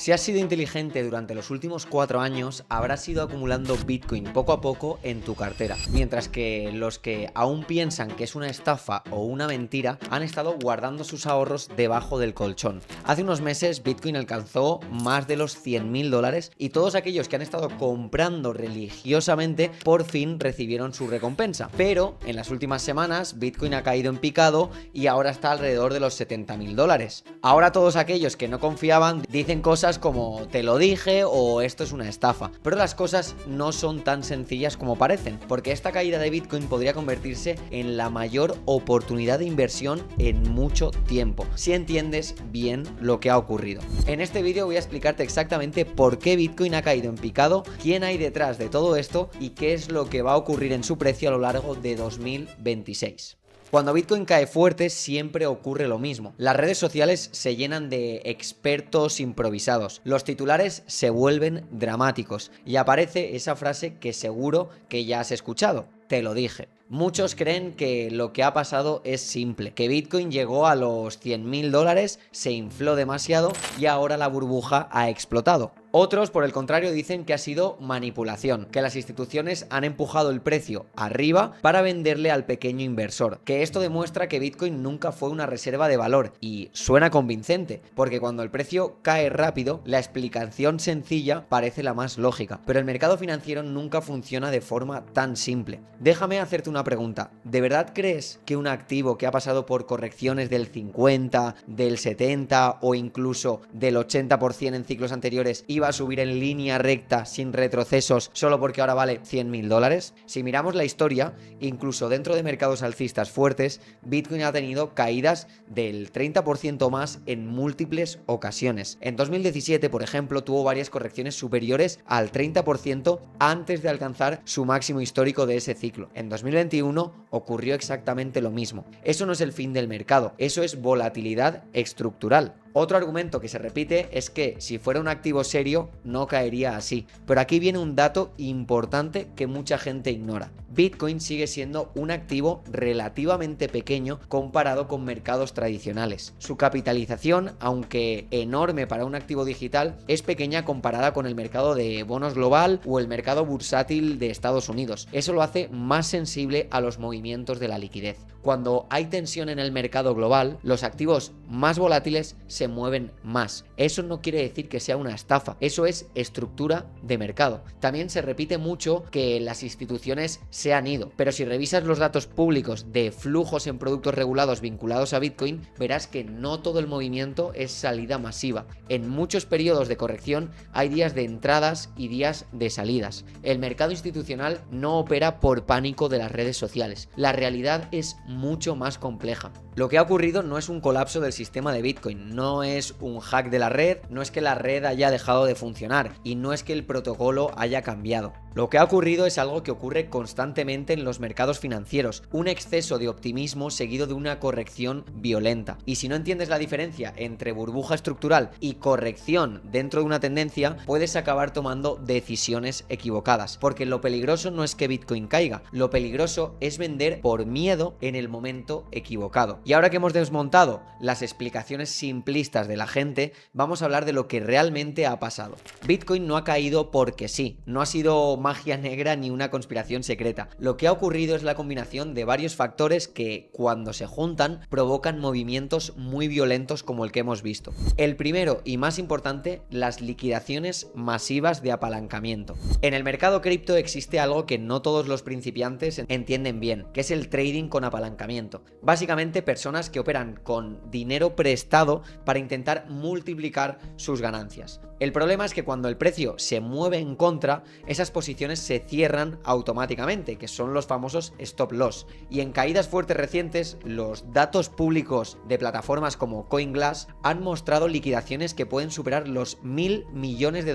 Si has sido inteligente durante los últimos 4 años, habrás ido acumulando Bitcoin poco a poco en tu cartera, mientras que los que aún piensan que es una estafa o una mentira han estado guardando sus ahorros debajo del colchón. Hace unos meses Bitcoin alcanzó más de los $100.000 y todos aquellos que han estado comprando religiosamente por fin recibieron su recompensa. Pero en las últimas semanas Bitcoin ha caído en picado y ahora está alrededor de los $70.000. Ahora todos aquellos que no confiaban dicen cosas como te lo dije o esto es una estafa, pero las cosas no son tan sencillas como parecen, porque esta caída de Bitcoin podría convertirse en la mayor oportunidad de inversión en mucho tiempo, si entiendes bien lo que ha ocurrido. En este vídeo voy a explicarte exactamente por qué Bitcoin ha caído en picado, quién hay detrás de todo esto y qué es lo que va a ocurrir en su precio a lo largo de 2026. Cuando Bitcoin cae fuerte siempre ocurre lo mismo. Las redes sociales se llenan de expertos improvisados. Los titulares se vuelven dramáticos y aparece esa frase que seguro que ya has escuchado. Te lo dije. Muchos creen que lo que ha pasado es simple, que Bitcoin llegó a los $100.000, se infló demasiado y ahora la burbuja ha explotado. Otros, por el contrario, dicen que ha sido manipulación, que las instituciones han empujado el precio arriba para venderle al pequeño inversor, que esto demuestra que Bitcoin nunca fue una reserva de valor y suena convincente, porque cuando el precio cae rápido, la explicación sencilla parece la más lógica, pero el mercado financiero nunca funciona de forma tan simple. Déjame hacerte una pregunta, ¿de verdad crees que un activo que ha pasado por correcciones del 50, del 70 o incluso del 80% en ciclos anteriores iba a subir en línea recta sin retrocesos solo porque ahora vale $100.000? Si miramos la historia, incluso dentro de mercados alcistas fuertes, Bitcoin ha tenido caídas del 30% más en múltiples ocasiones. En 2017, por ejemplo, tuvo varias correcciones superiores al 30% antes de alcanzar su máximo histórico de ese ciclo. En 2021 ocurrió exactamente lo mismo. Eso no es el fin del mercado, eso es volatilidad estructural. Otro argumento que se repite es que si fuera un activo serio no caería así, pero aquí viene un dato importante que mucha gente ignora. Bitcoin sigue siendo un activo relativamente pequeño comparado con mercados tradicionales. Su capitalización, aunque enorme para un activo digital, es pequeña comparada con el mercado de bonos global o el mercado bursátil de Estados Unidos. Eso lo hace más sensible a los movimientos de la liquidez. Cuando hay tensión en el mercado global, los activos más volátiles se mueven más. Eso no quiere decir que sea una estafa, eso es estructura de mercado. También se repite mucho que las instituciones se han ido, pero si revisas los datos públicos de flujos en productos regulados vinculados a Bitcoin, verás que no todo el movimiento es salida masiva. En muchos periodos de corrección hay días de entradas y días de salidas. El mercado institucional no opera por pánico de las redes sociales. La realidad es mucho más compleja. Lo que ha ocurrido no es un colapso del sistema de Bitcoin, no es un hack de la red, no es que la red haya dejado de funcionar y no es que el protocolo haya cambiado. Lo que ha ocurrido es algo que ocurre constantemente en los mercados financieros, un exceso de optimismo seguido de una corrección violenta. Y si no entiendes la diferencia entre burbuja estructural y corrección dentro de una tendencia, puedes acabar tomando decisiones equivocadas, porque lo peligroso no es que Bitcoin caiga, lo peligroso es vender por miedo en el momento equivocado. Y ahora que hemos desmontado las explicaciones simplistas de la gente, vamos a hablar de lo que realmente ha pasado. Bitcoin no ha caído porque sí, no ha sido magia negra ni una conspiración secreta. Lo que ha ocurrido es la combinación de varios factores que, cuando se juntan, provocan movimientos muy violentos como el que hemos visto. El primero y más importante, las liquidaciones masivas de apalancamiento. En el mercado cripto existe algo que no todos los principiantes entienden bien, que es el trading con apalancamiento. Básicamente, personas que operan con dinero prestado para intentar multiplicar sus ganancias. El problema es que cuando el precio se mueve en contra, esas posiciones se cierran automáticamente, que son los famosos stop loss. Y en caídas fuertes recientes, los datos públicos de plataformas como CoinGlass han mostrado liquidaciones que pueden superar los $1.000 millones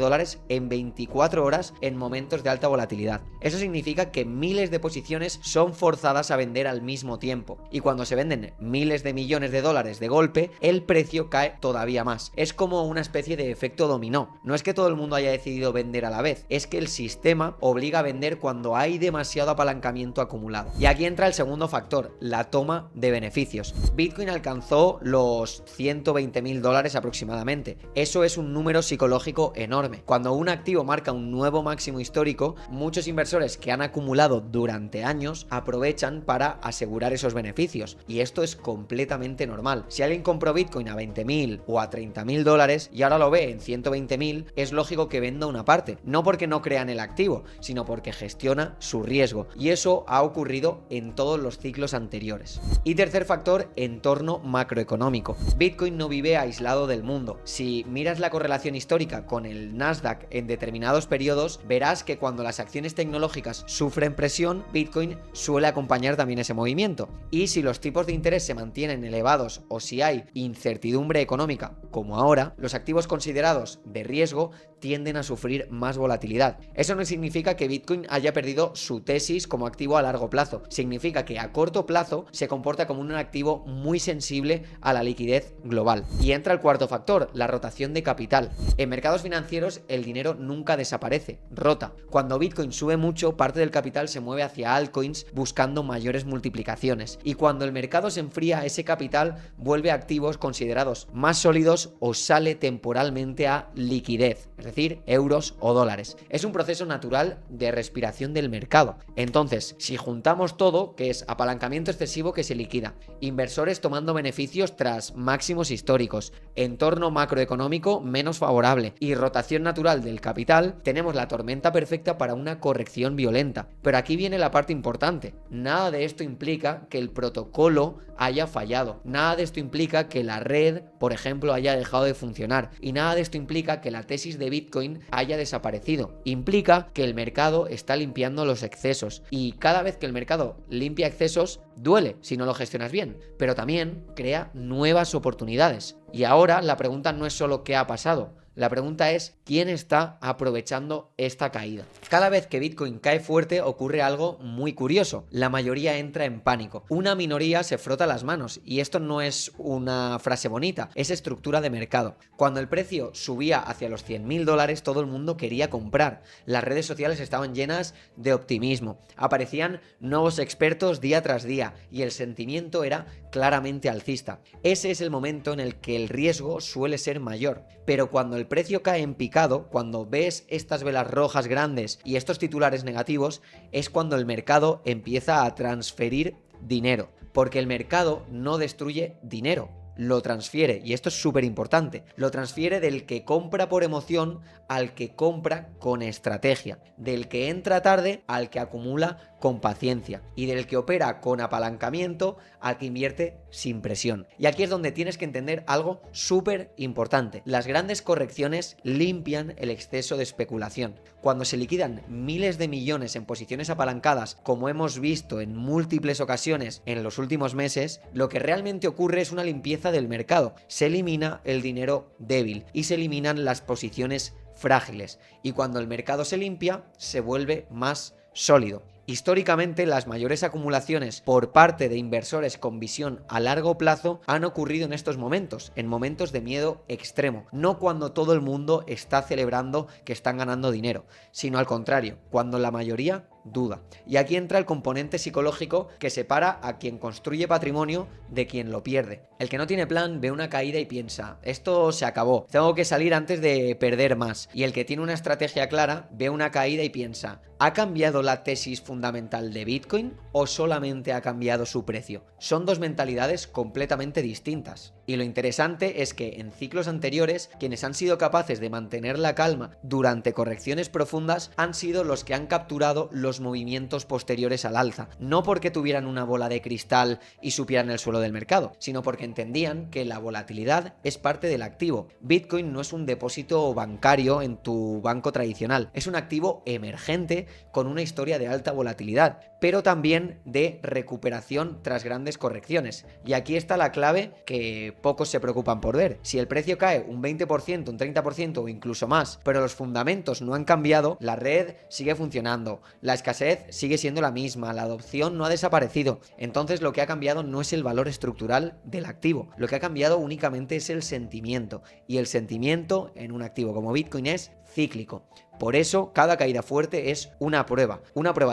en 24 horas en momentos de alta volatilidad. Eso significa que miles de posiciones son forzadas a vender al mismo tiempo. Y cuando se venden miles de millones de dólares de golpe, el precio cae todavía más. Es como una especie de efecto dominó. No es que todo el mundo haya decidido vender a la vez, es que el sistema obliga a vender cuando hay demasiado apalancamiento acumulado. Y aquí entra el segundo factor, la toma de beneficios. Bitcoin alcanzó los 120.000 dólares aproximadamente. Eso es un número psicológico enorme. Cuando un activo marca un nuevo máximo histórico, muchos inversores que han acumulado durante años aprovechan para asegurar esos beneficios. Y esto es completamente normal. Si alguien compró Bitcoin a 20.000 o a 30.000 dólares y ahora lo ve en 120.000, es lógico que venda una parte. No porque no crea en el activo, sino porque gestiona su riesgo. Y eso ha ocurrido en todos los ciclos anteriores. Y tercer factor, entorno macroeconómico. Bitcoin no vive aislado del mundo. Si miras la correlación histórica con el Nasdaq en determinados periodos, verás que cuando las acciones tecnológicas sufren presión, Bitcoin suele acompañar también ese movimiento. Y si los tipos de interés se mantienen elevados o si hay incertidumbre económica, como ahora, los activos considerados de riesgo tienden a sufrir más volatilidad. Eso no significa que Bitcoin haya perdido su tesis como activo a largo plazo. Significa que a corto plazo se comporta como un activo muy sensible a la liquidez global. Y entra el cuarto factor, la rotación de capital. En mercados financieros el dinero nunca desaparece, rota. Cuando Bitcoin sube mucho, parte del capital se mueve hacia altcoins buscando mayores multiplicaciones. Y cuando el mercado se enfría, ese capital vuelve a activos considerados más sólidos o sale temporalmente a liquidez, es decir, euros o dólares. Es un proceso natural de respiración del mercado. Entonces, si juntamos todo, que es apalancamiento excesivo que se liquida, inversores tomando beneficios tras máximos históricos, entorno macroeconómico menos favorable y rotación natural del capital, tenemos la tormenta perfecta para una corrección violenta. Pero aquí viene la parte importante. Nada de esto implica que el protocolo haya fallado. Nada de esto implica que la red, por ejemplo, haya dejado de funcionar. Y nada de esto implica que la tesis de Bitcoin haya desaparecido. Implica que el mercado está limpiando los excesos. Y cada vez que el mercado limpia excesos, duele si no lo gestionas bien, pero también crea nuevas oportunidades. Y ahora la pregunta no es solo qué ha pasado. La pregunta es, ¿quién está aprovechando esta caída? Cada vez que Bitcoin cae fuerte ocurre algo muy curioso. La mayoría entra en pánico. Una minoría se frota las manos. Y esto no es una frase bonita, es estructura de mercado. Cuando el precio subía hacia los 100.000 dólares, todo el mundo quería comprar. Las redes sociales estaban llenas de optimismo. Aparecían nuevos expertos día tras día y el sentimiento era claramente alcista. Ese es el momento en el que el riesgo suele ser mayor. Pero cuando el precio cae en picado, cuando ves estas velas rojas grandes y estos titulares negativos, es cuando el mercado empieza a transferir dinero. Porque el mercado no destruye dinero, lo transfiere, y esto es súper importante, lo transfiere del que compra por emoción al que compra con estrategia, del que entra tarde al que acumula con paciencia y del que opera con apalancamiento al que invierte sin presión. Y aquí es donde tienes que entender algo súper importante. Las grandes correcciones limpian el exceso de especulación. Cuando se liquidan miles de millones en posiciones apalancadas, como hemos visto en múltiples ocasiones en los últimos meses, lo que realmente ocurre es una limpieza del mercado. Se elimina el dinero débil y se eliminan las posiciones frágiles. Y cuando el mercado se limpia, se vuelve más sólido. Históricamente, las mayores acumulaciones por parte de inversores con visión a largo plazo han ocurrido en estos momentos, en momentos de miedo extremo, no cuando todo el mundo está celebrando que están ganando dinero, sino al contrario, cuando la mayoría duda. Y aquí entra el componente psicológico que separa a quien construye patrimonio de quien lo pierde. El que no tiene plan ve una caída y piensa, esto se acabó, tengo que salir antes de perder más. Y el que tiene una estrategia clara ve una caída y piensa, ¿ha cambiado la tesis fundamental de Bitcoin o solamente ha cambiado su precio? Son dos mentalidades completamente distintas. Y lo interesante es que en ciclos anteriores, quienes han sido capaces de mantener la calma durante correcciones profundas han sido los que han capturado los movimientos posteriores al alza, no porque tuvieran una bola de cristal y supieran el suelo del mercado, sino porque entendían que la volatilidad es parte del activo. Bitcoin no es un depósito bancario en tu banco tradicional, es un activo emergente con una historia de alta volatilidad, pero también de recuperación tras grandes correcciones. Y aquí está la clave que pocos se preocupan por ver. Si el precio cae un 20%, un 30% o incluso más, pero los fundamentos no han cambiado, la red sigue funcionando, la escasez sigue siendo la misma, la adopción no ha desaparecido. Entonces lo que ha cambiado no es el valor estructural del activo, lo que ha cambiado únicamente es el sentimiento. Y el sentimiento en un activo como Bitcoin es cíclico. Por eso, cada caída fuerte es una prueba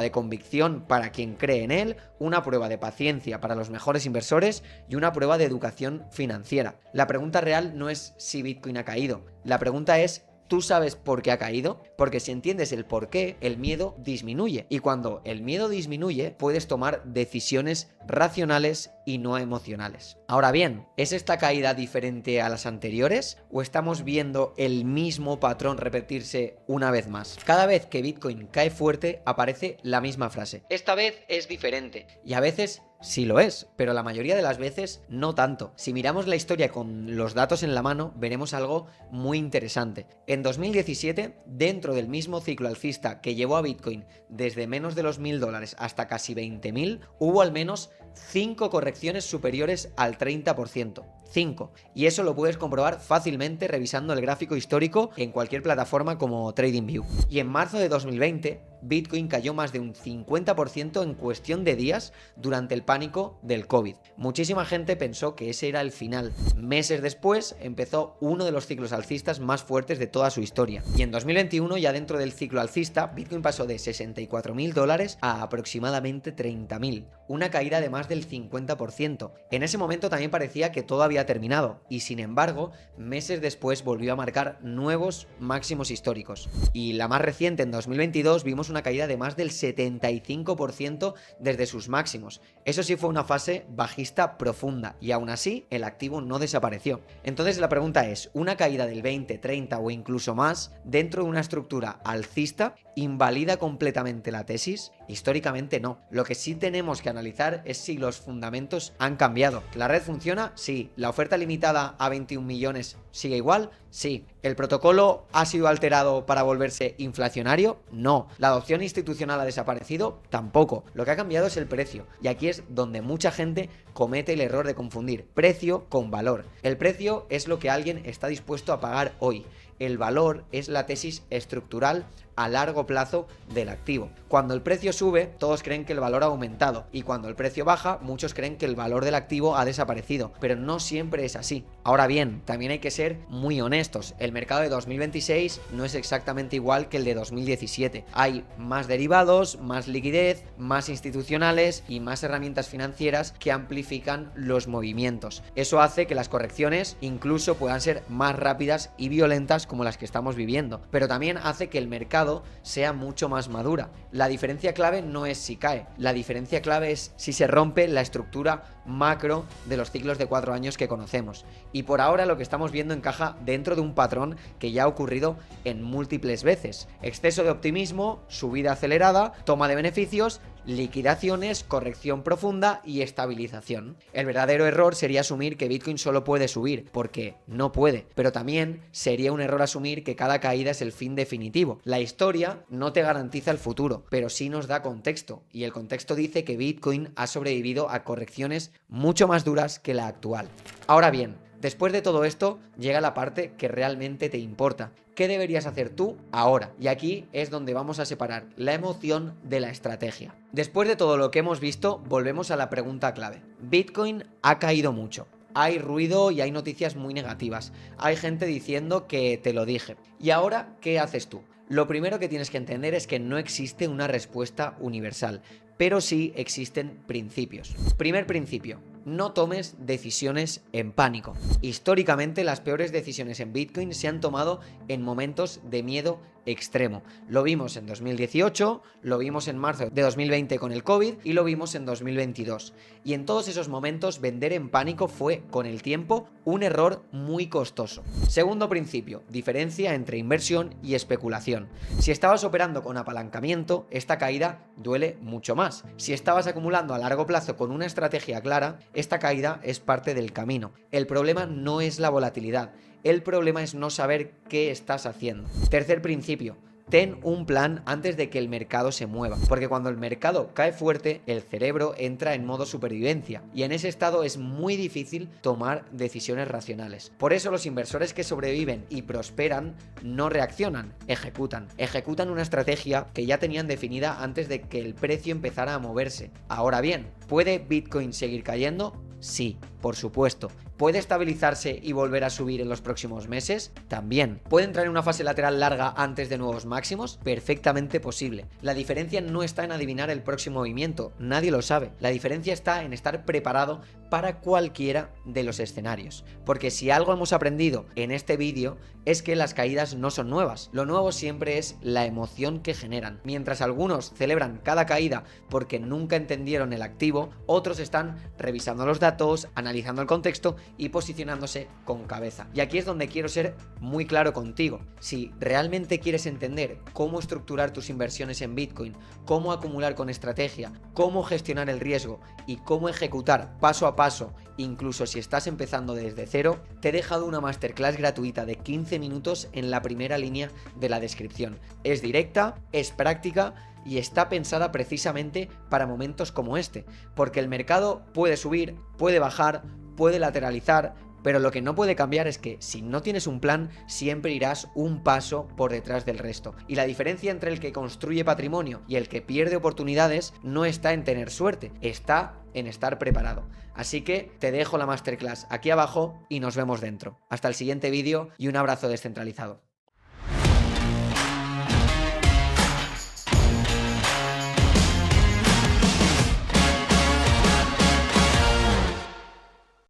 de convicción para quien cree en él, una prueba de paciencia para los mejores inversores y una prueba de educación financiera. La pregunta real no es si Bitcoin ha caído, la pregunta es: ¿tú sabes por qué ha caído? Porque si entiendes el por qué, el miedo disminuye. Y cuando el miedo disminuye, puedes tomar decisiones racionales y no emocionales. Ahora bien, ¿es esta caída diferente a las anteriores? ¿O estamos viendo el mismo patrón repetirse una vez más? Cada vez que Bitcoin cae fuerte, aparece la misma frase: esta vez es diferente. Y a veces sí lo es, pero la mayoría de las veces no tanto. Si miramos la historia con los datos en la mano, veremos algo muy interesante. En 2017, dentro del mismo ciclo alcista que llevó a Bitcoin desde menos de los $1.000 hasta casi 20.000, hubo al menos 5 correcciones superiores al 30%. 5. Y eso lo puedes comprobar fácilmente revisando el gráfico histórico en cualquier plataforma como TradingView. Y en marzo de 2020, Bitcoin cayó más de un 50% en cuestión de días durante el pánico del COVID. Muchísima gente pensó que ese era el final. Meses después empezó uno de los ciclos alcistas más fuertes de toda su historia. Y en 2021, ya dentro del ciclo alcista, Bitcoin pasó de $64.000 a aproximadamente 30.000. Una caída de más del 50%. En ese momento también parecía que todo había terminado. Y sin embargo, meses después volvió a marcar nuevos máximos históricos. Y la más reciente, en 2022, vimos una caída de más del 75% desde sus máximos. Eso sí fue una fase bajista profunda y aún así el activo no desapareció. Entonces la pregunta es: ¿una caída del 20, 30 o incluso más dentro de una estructura alcista invalida completamente la tesis? Históricamente no. Lo que sí tenemos que analizar es si los fundamentos han cambiado. ¿La red funciona? Sí. ¿La oferta limitada a 21 millones sigue igual? Sí. ¿El protocolo ha sido alterado para volverse inflacionario? No. ¿La adopción institucional ha desaparecido? Tampoco. Lo que ha cambiado es el precio. Y aquí es donde mucha gente comete el error de confundir precio con valor. El precio es lo que alguien está dispuesto a pagar hoy. El valor es la tesis estructural a largo plazo del activo. Cuando el precio sube, todos creen que el valor ha aumentado, y cuando el precio baja, muchos creen que el valor del activo ha desaparecido, pero no siempre es así. Ahora bien, también hay que ser muy honestos. El mercado de 2026 no es exactamente igual que el de 2017. Hay más derivados, más liquidez, más institucionales y más herramientas financieras que amplifican los movimientos. Eso hace que las correcciones incluso puedan ser más rápidas y violentas como las que estamos viviendo, pero también hace que el mercado sea mucho más madura. La diferencia clave no es si cae, la diferencia clave es si se rompe la estructura macro de los ciclos de 4 años que conocemos. Y por ahora lo que estamos viendo encaja dentro de un patrón que ya ha ocurrido en múltiples veces: exceso de optimismo, subida acelerada, toma de beneficios, liquidaciones, corrección profunda y estabilización. El verdadero error sería asumir que Bitcoin solo puede subir, porque no puede, pero también sería un error asumir que cada caída es el fin definitivo. La historia no te garantiza el futuro, pero sí nos da contexto, y el contexto dice que Bitcoin ha sobrevivido a correcciones mucho más duras que la actual. Ahora bien, después de todo esto, llega la parte que realmente te importa. ¿Qué deberías hacer tú ahora? Y aquí es donde vamos a separar la emoción de la estrategia. Después de todo lo que hemos visto, volvemos a la pregunta clave. Bitcoin ha caído mucho. Hay ruido y hay noticias muy negativas. Hay gente diciendo que te lo dije. ¿Y ahora qué haces tú? Lo primero que tienes que entender es que no existe una respuesta universal, pero sí existen principios. Primer principio: no tomes decisiones en pánico. Históricamente, las peores decisiones en Bitcoin se han tomado en momentos de miedo extremo. Lo vimos en 2018, lo vimos en marzo de 2020 con el COVID y lo vimos en 2022. Y en todos esos momentos, vender en pánico fue, con el tiempo, un error muy costoso. Segundo principio: diferencia entre inversión y especulación. Si estabas operando con apalancamiento, esta caída duele mucho más. Si estabas acumulando a largo plazo con una estrategia clara, esta caída es parte del camino. El problema no es la volatilidad, el problema es no saber qué estás haciendo. Tercer principio: ten un plan antes de que el mercado se mueva, porque cuando el mercado cae fuerte, el cerebro entra en modo supervivencia y en ese estado es muy difícil tomar decisiones racionales. Por eso los inversores que sobreviven y prosperan no reaccionan, ejecutan una estrategia que ya tenían definida antes de que el precio empezara a moverse. Ahora bien, ¿puede Bitcoin seguir cayendo? Sí, por supuesto. ¿Puede estabilizarse y volver a subir en los próximos meses? También. ¿Puede entrar en una fase lateral larga antes de nuevos máximos? Perfectamente posible. La diferencia no está en adivinar el próximo movimiento, nadie lo sabe. La diferencia está en estar preparado para cualquiera de los escenarios. Porque si algo hemos aprendido en este vídeo es que las caídas no son nuevas. Lo nuevo siempre es la emoción que generan. Mientras algunos celebran cada caída porque nunca entendieron el activo, otros están revisando los datos, analizando el contexto y posicionándose con cabeza. Y aquí es donde quiero ser muy claro contigo. Si realmente quieres entender cómo estructurar tus inversiones en Bitcoin, cómo acumular con estrategia, cómo gestionar el riesgo y cómo ejecutar paso a paso, incluso si estás empezando desde cero, te he dejado una masterclass gratuita de 15 minutos en la primera línea de la descripción. Es directa, es práctica y está pensada precisamente para momentos como este, porque el mercado puede subir, puede bajar, puede lateralizar, pero lo que no puede cambiar es que si no tienes un plan, siempre irás un paso por detrás del resto. Y la diferencia entre el que construye patrimonio y el que pierde oportunidades no está en tener suerte, está en estar preparado. Así que te dejo la masterclass aquí abajo y nos vemos dentro. Hasta el siguiente vídeo y un abrazo descentralizado.